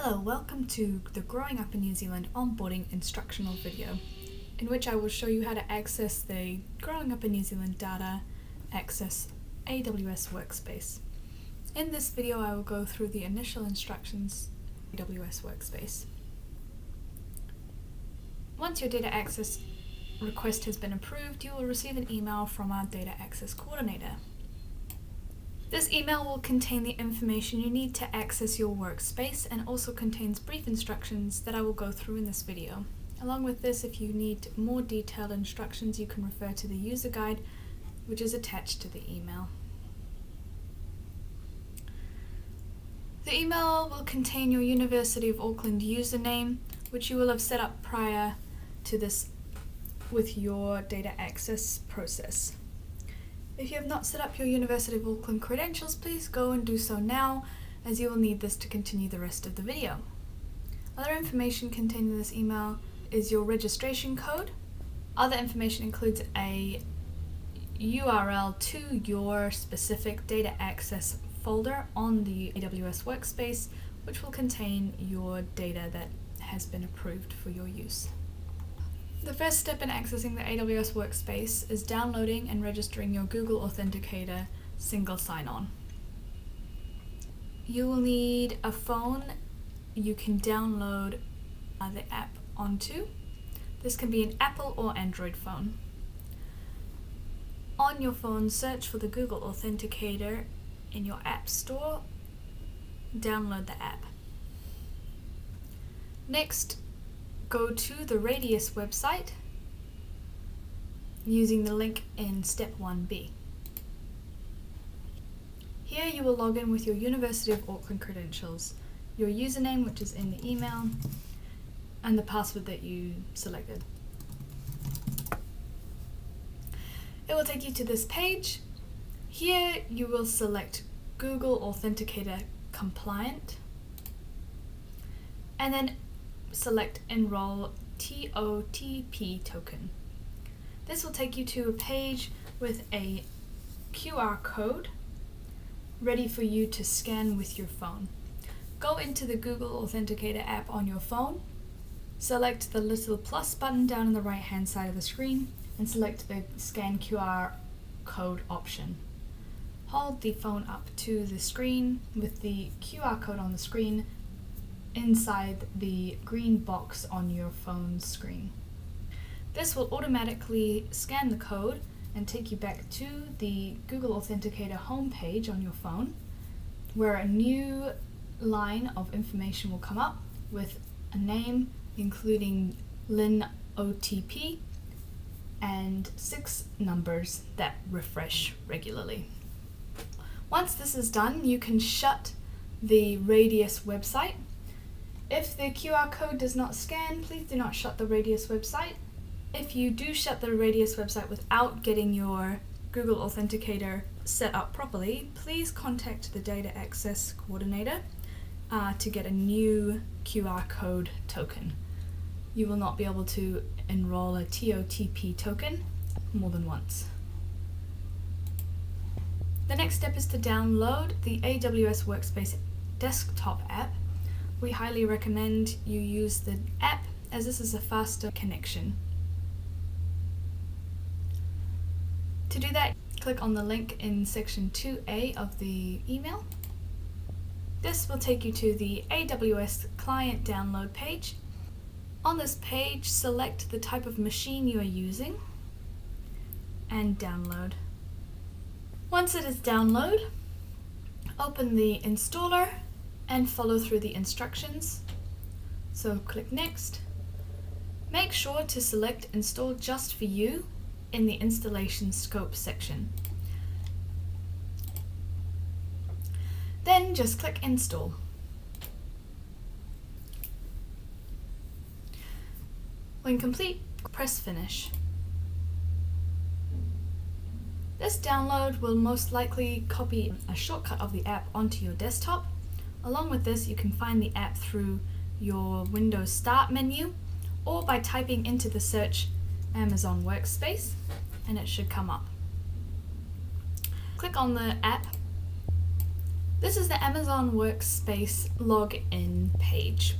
Hello, welcome to the Growing Up in New Zealand onboarding instructional video, in which I will show you how to access the Growing Up in New Zealand data, access AWS Workspace. In this video I will go through the initial instructions AWS Workspace. Once your data access request has been approved, you will receive an email from our data access coordinator. This email will contain the information you need to access your workspace and also contains brief instructions that I will go through in this video. Along with this, if you need more detailed instructions, you can refer to the user guide, which is attached to the email. The email will contain your University of Auckland username, which you will have set up prior to this with your data access process. If you have not set up your University of Auckland credentials, please go and do so now, as you will need this to continue the rest of the video. Other information contained in this email is your registration code. Other information includes a URL to your specific data access folder on the AWS Workspace, which will contain your data that has been approved for your use. The first step in accessing the AWS Workspace is downloading and registering your Google Authenticator single sign-on. You will need a phone you can download the app onto. This can be an Apple or Android phone. On your phone, search for the Google Authenticator in your App Store. Download the app. Next, go to the Radius website using the link in step 1b. Here you will log in with your University of Auckland credentials, your username, which is in the email, and the password that you selected. It will take you to this page. Here you will select Google Authenticator Compliant, and then select Enroll TOTP token. This will take you to a page with a QR code ready for you to scan with your phone. Go into the Google Authenticator app on your phone, select the little plus button down on the right hand side of the screen, and select the Scan QR code option. Hold the phone up to the screen with the QR code on the screen inside the green box on your phone's screen. This will automatically scan the code and take you back to the Google Authenticator homepage on your phone, where a new line of information will come up with a name including Lynn OTP and 6 numbers that refresh regularly. Once this is done, you can shut the Radius website. If the QR code does not scan, please do not shut the Radius website. If you do shut the Radius website without getting your Google Authenticator set up properly, please contact the Data Access Coordinator to get a new QR code token. You will not be able to enroll a TOTP token more than once. The next step is to download the AWS Workspace desktop app. We highly recommend you use the app, as this is a faster connection. To do that, click on the link in section 2A of the email. This will take you to the AWS client download page. On this page, select the type of machine you are using and download. Once it is downloaded, open the installer and follow through the instructions. So click Next. Make sure to select Install Just for You in the Installation Scope section. Then just click Install. When complete, press Finish. This download will most likely copy a shortcut of the app onto your desktop. Along with this, you can find the app through your Windows Start menu or by typing into the search Amazon Workspace, and it should come up. Click on the app This is the Amazon Workspace login page.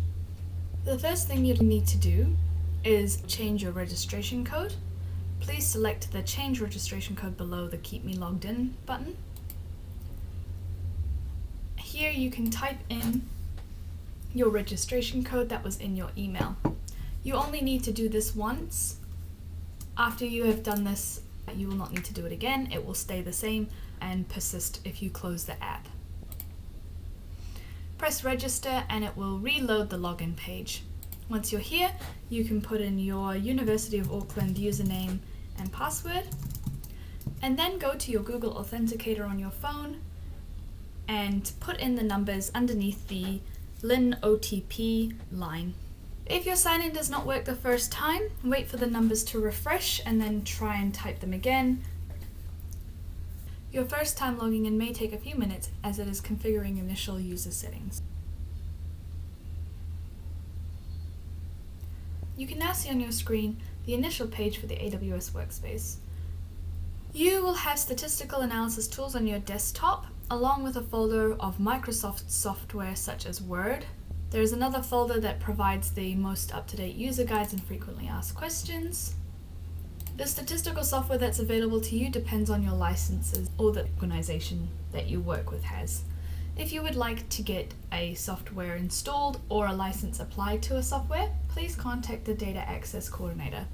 The first thing you need to do is change your registration code. Please select the Change Registration Code below the Keep Me Logged In button. Here you can type in your registration code that was in your email. You only need to do this once. After you have done this, you will not need to do it again. It will stay the same and persist if you close the app. Press register and it will reload the login page. Once you're here, you can put in your University of Auckland username and password, and then go to your Google Authenticator on your phone and put in the numbers underneath the LIN OTP line. If your sign-in does not work the first time, wait for the numbers to refresh and then try and type them again. Your first time logging in may take a few minutes as it is configuring initial user settings. You can now see on your screen the initial page for the AWS Workspace. You will have statistical analysis tools on your desktop, along with a folder of Microsoft software such as Word. There is another folder that provides the most up-to-date user guides and frequently asked questions. The statistical software that's available to you depends on your licenses or the organization that you work with has. If you would like to get a software installed or a license applied to a software, please contact the Data Access Coordinator.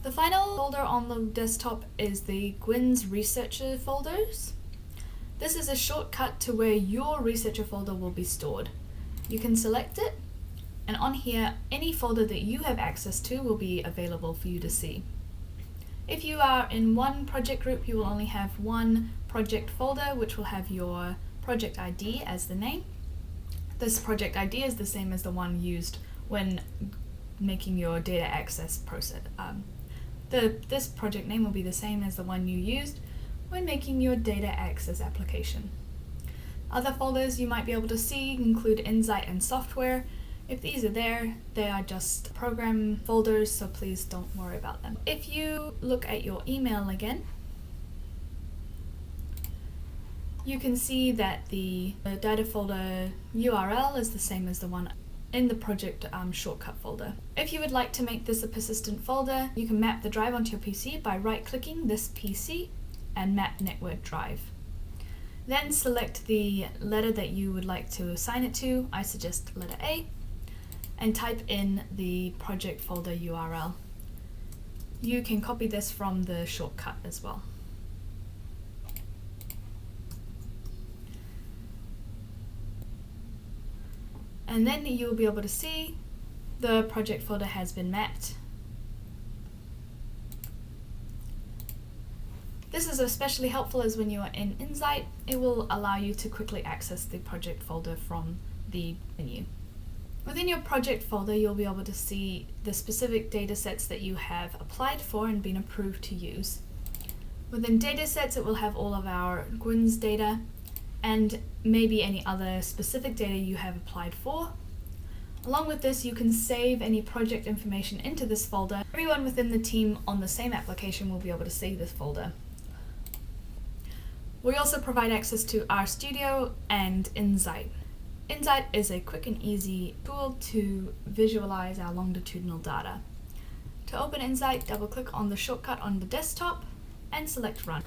The final folder on the desktop is the GUiNZ Researcher folders. This is a shortcut to where your researcher folder will be stored. You can select it, and on here, any folder that you have access to will be available for you to see. If you are in one project group, you will only have one project folder, which will have your project ID as the name. This project ID is the same as the one used when making your data access process. This project name will be the same as the one you used when making your data access application. Other folders you might be able to see include Insight and software. If these are there, they are just program folders, so please don't worry about them. If you look at your email again, you can see that the data folder URL is the same as the one in the project shortcut folder. If you would like to make this a persistent folder, you can map the drive onto your PC by right-clicking this PC and map network drive. Then select the letter that you would like to assign it to. I suggest letter A, and type in the project folder URL. You can copy this from the shortcut as well. And then you'll be able to see the project folder has been mapped. This is especially helpful as when you are in Insight, it will allow you to quickly access the project folder from the menu. Within your project folder, you'll be able to see the specific datasets that you have applied for and been approved to use. Within datasets, it will have all of our GUiNZ data and maybe any other specific data you have applied for. Along with this, you can save any project information into this folder. Everyone within the team on the same application will be able to see this folder. We also provide access to RStudio and Insight. Insight is a quick and easy tool to visualize our longitudinal data. To open Insight, double-click on the shortcut on the desktop and select Run.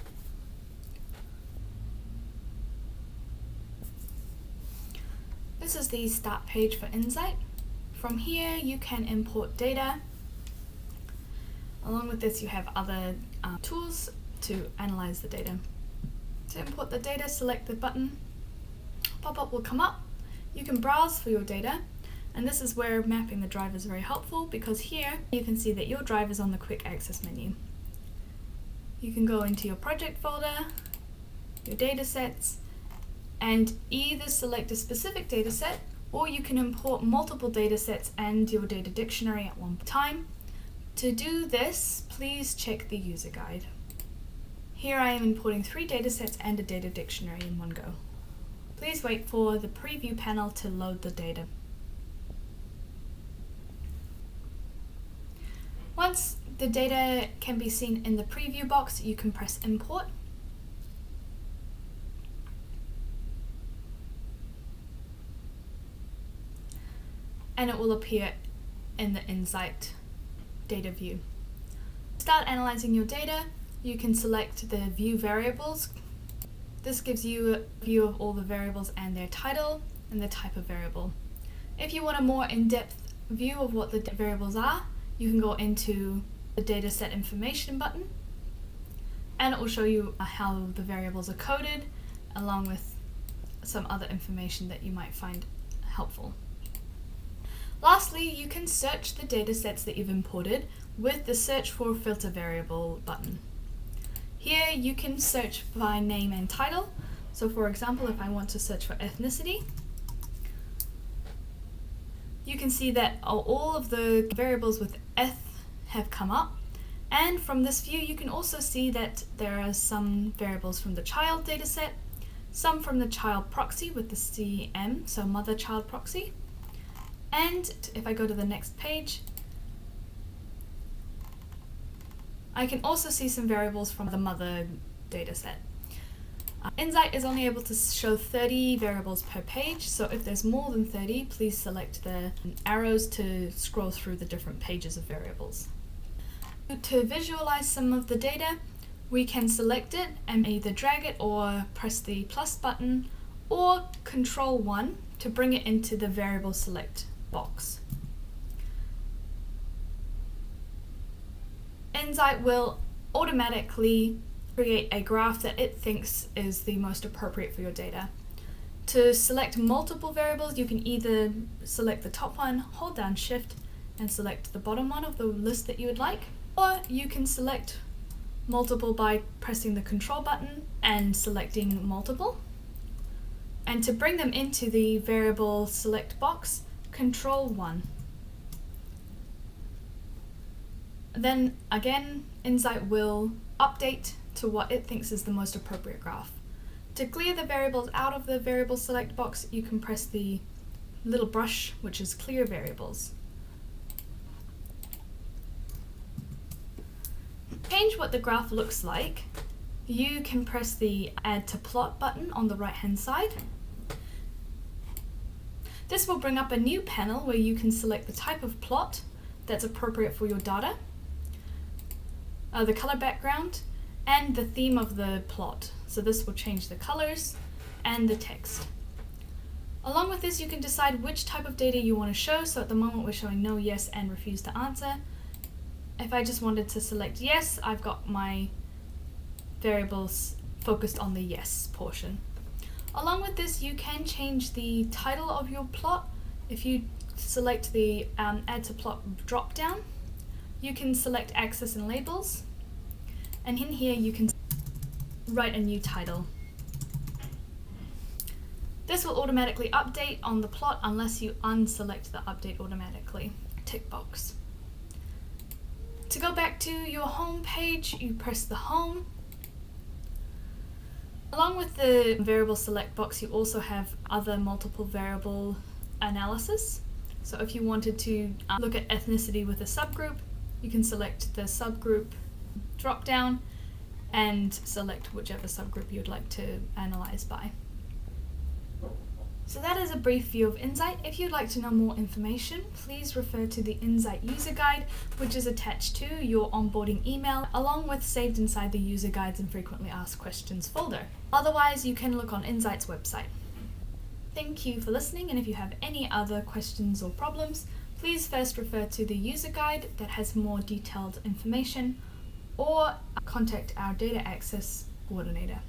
This is the start page for Insight. From here, you can import data. Along with this, you have other tools to analyze the data. To import the data, select the button. Pop-up will come up. You can browse for your data, and this is where mapping the drive is very helpful, because here you can see that your drive is on the quick access menu. You can go into your project folder, your datasets, and either select a specific dataset, or you can import multiple datasets and your data dictionary at one time. To do this, please check the user guide. Here I am importing 3 datasets and a data dictionary in one go. Please wait for the preview panel to load the data. Once the data can be seen in the preview box, you can press import. and it will appear in the Insight data view. To start analyzing your data, you can select the View Variables. This gives you a view of all the variables and their title and the type of variable. If you want a more in-depth view of what the variables are, you can go into the Dataset Information button, and it will show you how the variables are coded, along with some other information that you might find helpful. Lastly, you can search the datasets that you've imported with the Search for Filter Variable button. Here you can search by name and title. So for example, if I want to search for ethnicity, you can see that all of the variables with eth have come up. And from this view, you can also see that there are some variables from the child dataset, some from the child proxy with the CM, so mother-child proxy. And if I go to the next page, I can also see some variables from the mother dataset. Insight is only able to show 30 variables per page, so if there's more than 30, please select the arrows to scroll through the different pages of variables. To visualize some of the data, we can select it and either drag it or press the plus button, or Control 1 to bring it into the variable select box. Insight will automatically create a graph that it thinks is the most appropriate for your data. To select multiple variables, you can either select the top one, hold down Shift, and select the bottom one of the list that you would like, or you can select multiple by pressing the Control button and selecting multiple. And to bring them into the variable select box, Control 1. Then again, Insight will update to what it thinks is the most appropriate graph. To clear the variables out of the variable select box, you can press the little brush, which is Clear Variables. To change what the graph looks like, you can press the Add to Plot button on the right-hand side. This will bring up a new panel where you can select the type of plot that's appropriate for your data, the color background, and the theme of the plot. So this will change the colors and the text. Along with this, you can decide which type of data you want to show. So at the moment we're showing no, yes, and refuse to answer. If I just wanted to select yes, I've got my variables focused on the yes portion. Along with this, you can change the title of your plot. If you select the Add to Plot drop down, you can select Axis and Labels, and in here you can write a new title. This will automatically update on the plot unless you unselect the Update Automatically tick box. To go back to your home page, you press the Home. Along with the variable select box, you also have other multiple variable analysis. So if you wanted to look at ethnicity with a subgroup, you can select the subgroup drop down and select whichever subgroup you'd like to analyze by. So that is a brief view of Insight. If you'd like to know more information, please refer to the Insight user guide, which is attached to your onboarding email, along with saved inside the user guides and frequently asked questions folder. Otherwise, you can look on Insight's website. Thank you for listening, and if you have any other questions or problems, please first refer to the user guide that has more detailed information, or contact our data access coordinator.